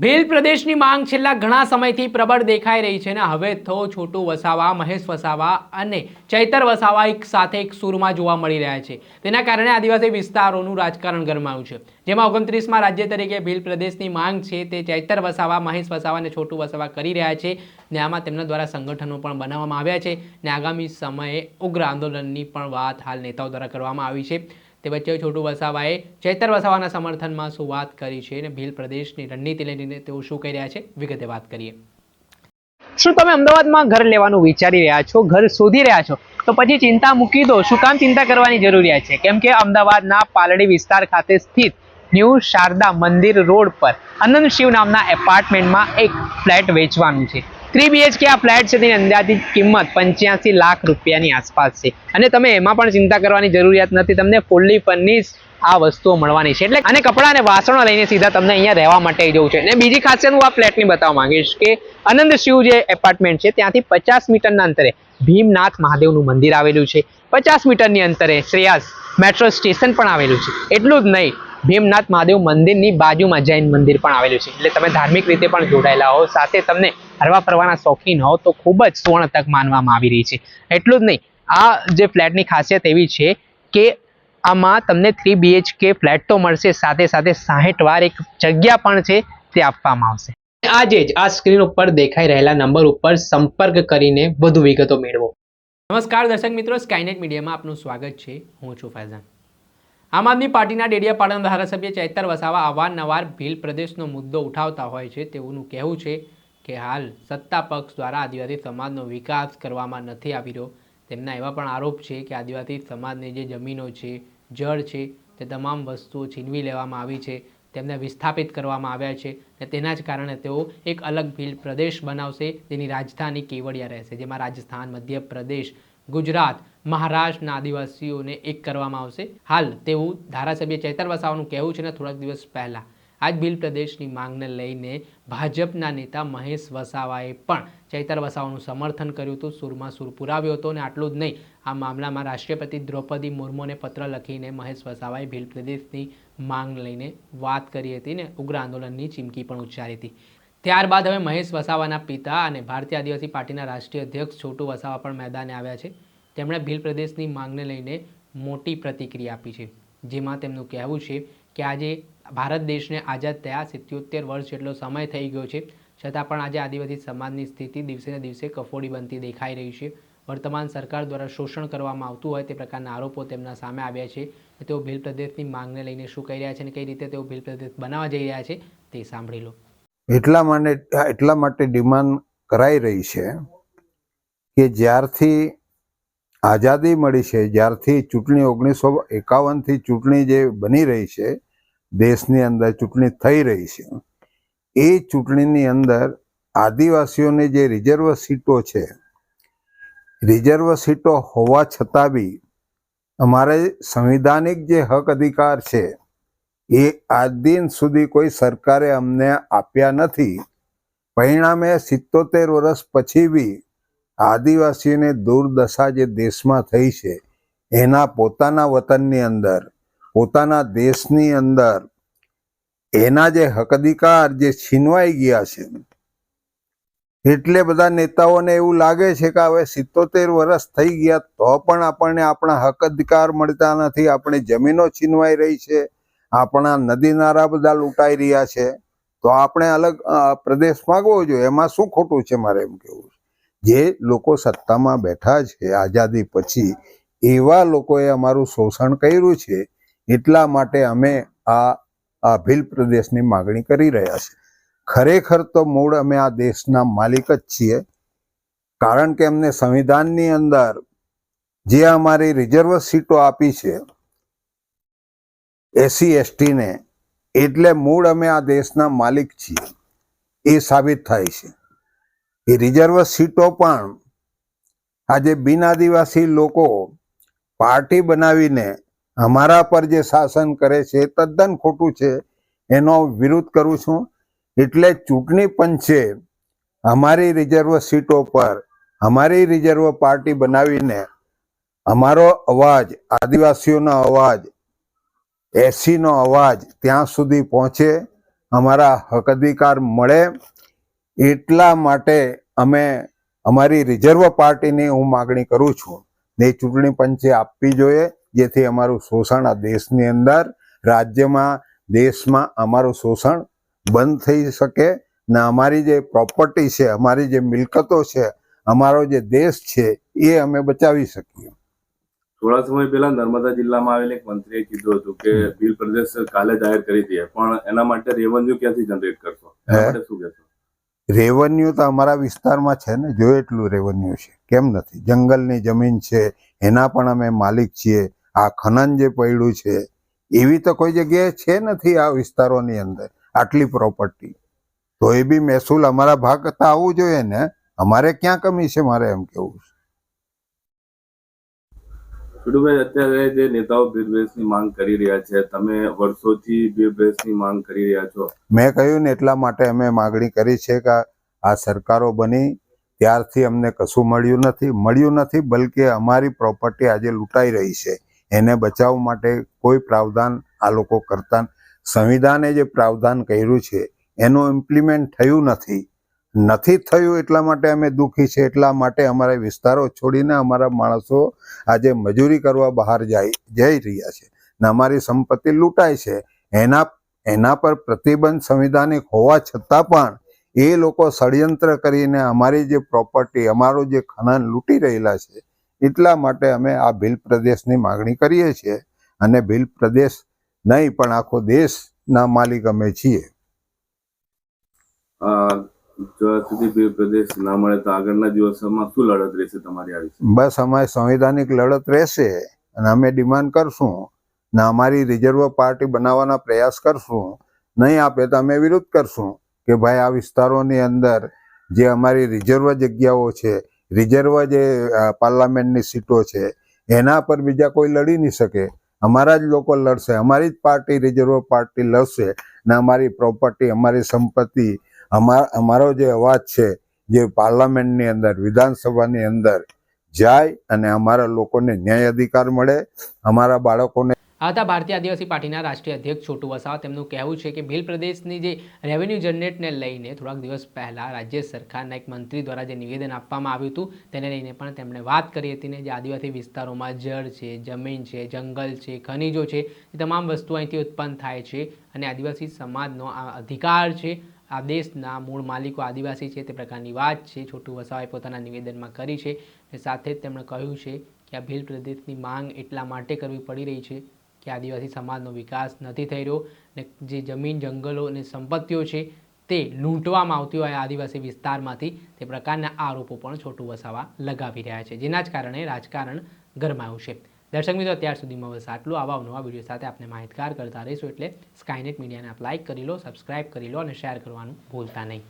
ભીલ પ્રદેશની માંગ છેલ્લા ઘણા સમયથી પ્રબળ દેખાઈ રહી છે ને હવે તો છોટુ વસાવા, મહેશ વસાવા અને ચૈતર વસાવા એક સાથે એક સૂરમાં જોવા મળી રહ્યા છે। તેના કારણે આદિવાસી વિસ્તારોનું રાજકારણ ગરમાયું છે, જેમાં 29માં રાજ્ય તરીકે ભીલ પ્રદેશની માંગ છે તે ચૈતર વસાવા, મહેશ વસાવા અને છોટુ વસાવા કરી રહ્યા છે ને આમાં તેમના દ્વારા સંગઠનો પણ બનાવવામાં આવ્યા છે ને આગામી સમયે ઉગ્ર આંદોલનની પણ વાત હાલ નેતાઓ દ્વારા કરવામાં આવી છે। તે વચ્ચે છોટુ વસાવાએ ચૈતર વસાવાના સમર્થનમાં શું વાત કરી છે અને ભીલ પ્રદેશની રણનીતિ લઈને તેઓ શું કહી રહ્યા છે, વિગતે વાત કરીએ। શું તમે અમદાવાદમાં ઘર લેવાનું વિચારી રહ્યા છો, ઘર શોધી રહ્યા છો, તો પછી ચિંતા મૂકી દો। શું કામ ચિંતા કરવાની જરૂરિયાત છે? કેમ કે અમદાવાદના પાલડી વિસ્તાર ખાતે સ્થિત ન્યૂ શારદા મંદિર રોડ પર અનંત શિવ નામના એપાર્ટમેન્ટમાં એક ફ્લેટ વેચવાનું છે। 3 BHK આ ફ્લેટ છે, તેની અંદાજિત કિંમત 85 લાખ રૂપિયાની આસપાસ છે અને તમે એમાં પણ ચિંતા કરવાની જરૂરિયાત નથી। તમને ફૂલ્લી ફર્નિશ આ વસ્તુઓ મળવાની છે એટલે અને કપડાં અને વાસણો લઈને સીધા તમને અહીંયા રહેવા માટે જવું છે। અને બીજી ખાસિયત હું આ ફ્લેટની બતાવવા માંગીશ કે આનંદ શિવ જે એપાર્ટમેન્ટ છે ત્યાંથી 50 મીટરના અંતરે ભીમનાથ મહાદેવનું મંદિર આવેલું છે। 50 મીટરની અંતરે શ્રેયાસ મેટ્રો સ્ટેશન પણ આવેલું છે। એટલું જ નહીં, ભીમનાથ મહાદેવ મંદિરની બાજુમાં જૈન મંદિર પણ આવેલું છે એટલે તમે ધાર્મિક રીતે પણ જોડાયેલા હો, સાથે તમને હરવા ફરવાના શોખીન હો તો ખૂબ જ સુવર્ણ તક માનવામાં આવી રહી છે। એટલું જ નહીં, આ જે ફ્લેટની ખાસિયત એવી છે કે આમાં તમને 3 BHK ફ્લેટ તો મળશે, સાથે સાથે 60 વાર એક જગ્યા પણ છે તે આપવામાં આવશે। આજે જ આ સ્ક્રીન ઉપર દેખાઈ રહેલા નંબર ઉપર સંપર્ક કરીને વધુ વિગતો મેળવો। નમસ્કાર દર્શક મિત્રો, સ્કાયનેટ મીડિયામાં આપનું સ્વાગત છે। હું છું ફૈઝાન। આમ આદમી પાર્ટીના ડેડિયાપાડાના ધારાસભ્ય ચૈતર વસાવા અવારનવાર ભીલ પ્રદેશનો મુદ્દો ઉઠાવતા હોય છે। તેઓનું કહેવું છે કે હાલ સત્તા પક્ષ દ્વારા આદિવાસી સમાજનો વિકાસ કરવામાં નથી આવી રહ્યો। તેમના એવા પણ આરોપ છે કે આદિવાસી સમાજની જે જમીનો છે, જળ છે, તે તમામ વસ્તુઓ છીનવી લેવામાં આવી છે, તેમને વિસ્થાપિત કરવામાં આવ્યા છે અને તેના જ કારણે તેઓ એક અલગ ભીલ પ્રદેશ બનાવશે, જેની રાજધાની કેવડિયા રહેશે, જેમાં રાજસ્થાન, મધ્યપ્રદેશ, ગુજરાત, મહારાષ્ટ્રના આદિવાસીઓને એક કરવામાં આવશે। હાલ તેવું ધારાસભ્ય ચૈતર વસાવાનું કહેવું છે ને થોડાક દિવસ પહેલાં આજ ભીલ પ્રદેશની માંગને લઈને ભાજપના નેતા મહેશ વસાવાએ પણ ચૈતર વસાવાનું સમર્થન કર્યું હતું, સૂરમાં સૂર પુરાવ્યો હતો અને આટલું જ નહીં, આ મામલામાં રાષ્ટ્રપતિ દ્રૌપદી મુર્મુને પત્ર લખીને મહેશ વસાવાએ ભીલ પ્રદેશની માંગ લઈને વાત કરી હતી ને ઉગ્ર આંદોલનની ચીમકી પણ ઉચ્ચારી હતી। ત્યારબાદ હવે મહેશ વસાવાના પિતા અને ભારતીય આદિવાસી પાર્ટીના રાષ્ટ્રીય અધ્યક્ષ છોટુ વસાવા પણ મેદાને આવ્યા છે। તેમણે ભીલ પ્રદેશની માંગને લઈને મોટી પ્રતિક્રિયા આપી છે, જેમાં તેમનું કહેવું છે કે આજે ભારત દેશને આઝાદ થયા 77 વર્ષ જેટલો સમય થઈ ગયો છે, છતાં પણ આજે આદિવાસી સમાજની સ્થિતિ દિવસે ને દિવસે કફોડી બનતી દેખાઈ રહી છે। વર્તમાન સરકાર દ્વારા શોષણ કરવામાં આવતું હોય તે પ્રકારના આરોપો તેમના સામે આવ્યા છે। તેઓ ભીલ પ્રદેશની માંગને લઈને શું કહી રહ્યા છે અને કઈ રીતે તેઓ ભીલ પ્રદેશ બનાવવા જઈ રહ્યા છે તે સાંભળી લો। એટલા માટે ડિમાન્ડ કરાઈ રહી છે કે જ્યારથી આઝાદી મળી છે, જ્યારથી ચૂંટણી 1951થી ચૂંટણી જે બની રહી છે, દેશની અંદર ચૂંટણી થઈ રહી છે, એ ચૂંટણીની અંદર આદિવાસીઓની જે રિઝર્વ સીટો છે, રિઝર્વ સીટો હોવા છતાં બી અમારે સંવિધાનિક જે હક અધિકાર છે એ આજ દિન સુધી કોઈ સરકારે અમને આપ્યા નથી। પરિણામે 77 વર્ષ પછી બી આદિવાસીઓને દુર્દશા જે દેશમાં થઈ છે, એના પોતાના વતનની અંદર, પોતાના દેશની અંદર એના જે હક અધિકાર જે છીનવાઈ ગયા છે, એટલે બધા નેતાઓને એવું લાગે છે કે હવે 77 વર્ષ થઈ ગયા તો પણ આપણને આપણા હક અધિકાર મળતા નથી, આપણી જમીનો છીનવાઈ રહી છે, આપણા નદી નાળા બધા લૂંટાઈ રહ્યા છે, તો આપણે અલગ પ્રદેશ માંગવો જોઈએ, એમાં શું ખોટું છે? મારે એમ કહેવું છે, જે લોકો સત્તામાં બેઠા છે આઝાદી પછી, એવા લોકોએ અમારું શોષણ કર્યું છે, એટલા માટે અમે આ ભીલ પ્રદેશની માગણી કરી રહ્યા છીએ। ખરેખર તો મૂળ અમે આ દેશના માલિક જ છીએ, કારણ કે અમને સંવિધાનની અંદર જે અમારી રિઝર્વ સીટો આપી છે SC ST ને, એટલે મૂળ અમે આ દેશના માલિક છીએ એ સાબિત થાય છે। એ રિઝર્વ સીટો પણ આજે બિન આદિવાસી લોકો પાર્ટી બનાવીને અમારા પર જે શાસન કરે છે એ તદ્દન ખોટું છે, એનો વિરોધ કરું છું। એટલે ચૂંટણી પંચે અમારી રિઝર્વ સીટો પર અમારી રિઝર્વ પાર્ટી બનાવીને અમારો અવાજ, આદિવાસીઓનો અવાજ, SC નો અવાજ ત્યાં સુધી પહોંચે, અમારા હક અધિકાર મળે એટલા માટે અમે અમારી રિઝર્વ પાર્ટીની હું માગણી કરું છું ને ચૂંટણી પંચે આપવી જોઈએ, જેથી અમારું શોષણ આ દેશની અંદર, રાજ્યમાં, દેશમાં અમારું શોષણ બંધ થઈ શકે ને અમારી જે પ્રોપર્ટી છે, અમારી જે મિલકતો છે, અમારો જે દેશ છે એ અમે બચાવી શકીએ. થોડા સમય પહેલા નર્મદા જિલ્લામાં આવેલ એક મંત્રીએ કીધું હતું કે ભીલ પ્રદેશ કાલે જાહેર કરી દઈએ, પણ એના માટે રેવન્યુ ક્યાંથી જનરેટ કરશો? એના માટે શું કહેશો? રેવન્યુ તો અમારા વિસ્તારમાં છે ને, જો એટલું રેવન્યુ છે, કેમ નથી? જંગલની જમીન છે એના પણ અમે માલિક છીએ. આ ખનન જે પડ્યું છે એવી તો કોઈ જગ્યાએ છે નથી આ વિસ્તારોની અંદર આટલી પ્રોપર્ટી, તો એ બી મહેસૂલ અમારા ભાગ કરતા આવવું જોઈએ ને. અમારે ક્યાં કમી છે, મારે એમ કેવું છે. છોટુભાઈ, અત્યારે જે નેતાઓ ભીલ પ્રદેશની માંગ કરી રહ્યા છે, તમે વર્ષોથી ભીલ પ્રદેશની માંગ કરી રહ્યા છો. મેં કહ્યું ને એટલા માટે અમે માગણી કરી છે કે આ સરકારો બની ત્યારથી અમને કશું મળ્યું નથી, બલકે અમારી પ્રોપર્ટી આજે લૂંટાઈ રહી છે. એને બચાવવા માટે કોઈ પ્રાવધાન આ લોકો કરતા, સંવિધાને જે પ્રાવધાન કર્યું છે એનું ઇમ્પ્લિમેન્ટ થયું નથી થયું એટલા માટે અમે દુઃખી છે. એટલા માટે અમારા વિસ્તારો છોડીને અમારા માણસો આજે મજૂરી કરવા બહાર જઈ રહ્યા છે ને અમારી સંપત્તિ લૂંટાય છે. એના પર પ્રતિબંધ સંવિધાનિક હોવા છતાં પણ એ લોકો ષડયંત્ર કરીને અમારી જે પ્રોપર્ટી, અમારું જે ખનન લૂંટી રહેલા છે. એટલા માટે અમે આ ભીલ પ્રદેશની માગણી કરીએ છીએ અને ભીલ પ્રદેશ નહીં પણ આખો દેશના માલિક અમે છીએ. જો સુધી ભીલ પ્રદેશ ના મળે તો આગળના દિવસોમાં શું લડત રહેશે તમારી આ વિશે? બસ અમારી સંવિધાનિક લડત રહેશે અને અમે ડિમાન્ડ કરશું ને અમારી રિઝર્વ પાર્ટી બનાવવાના પ્રયાસ કરશું. નહીં આપે તો અમે વિરોધ કરશું કે ભાઈ આ વિસ્તારોની અંદર જે અમારી રિઝર્વ જગ્યાઓ છે, રિઝર્વ જે પાર્લામેન્ટની સીટો છે, એના પર બીજા કોઈ લડી નહીં શકે. અમારા જ લોકો લડશે, અમારી જ પાર્ટી રિઝર્વ પાર્ટી લડશે ને અમારી પ્રોપર્ટી, અમારી સંપત્તિ, અમારો જે અવાજ છે જે પાર્લામેન્ટની અંદર, વિધાનસભાની અંદર જાય અને અમારા લોકોને ન્યાય અધિકાર મળે, અમારા બાળકોને. આ હતા ભારતીય આદિવાસી પાર્ટીના રાષ્ટ્રીય અધ્યક્ષ છોટુ વસાવા. તેમનું કહેવું છે કે ભીલ પ્રદેશની જે રેવન્યુ જનરેટને લઈને થોડાક દિવસ પહેલાં રાજ્ય સરકારના એક મંત્રી દ્વારા જે નિવેદન આપવામાં આવ્યું હતું તેને લઈને પણ તેમણે વાત કરી હતી ને જે આદિવાસી વિસ્તારોમાં જળ છે, જમીન છે, જંગલ છે, ખનીજો છે, એ તમામ વસ્તુઓ અહીંથી ઉત્પન્ન થાય છે અને આદિવાસી સમાજનો આ અધિકાર છે, આ દેશના મૂળ માલિકો આદિવાસી છે, તે પ્રકારની વાત છે છોટુ વસાવાએ પોતાના નિવેદનમાં કરી છે. અને સાથે જ તેમણે કહ્યું છે કે આ ભીલ પ્રદેશની માંગ એટલા માટે કરવી પડી રહી છે કે આદિવાસી સમાજનો વિકાસ નથી થઈ રહ્યો ને જે જમીન, જંગલો અને સંપત્તિઓ છે તે લૂંટવામાં આવતી હોય આદિવાસી વિસ્તારમાંથી, તે પ્રકારના આરોપો પણ છોટુ વસાવા લગાવી રહ્યા છે, જેના જ કારણે રાજકારણ ગરમાયું છે. દર્શક મિત્રો, અત્યાર સુધીમાં બસ આટલું. આવા નવા વિડીયો સાથે આપણે માહિતગાર કરતા રહીશું, એટલે સ્કાયનેટ મીડિયાને આપ લાઇક કરી લો, સબસ્ક્રાઇબ કરી લો અને શેર કરવાનું ભૂલતા નહીં.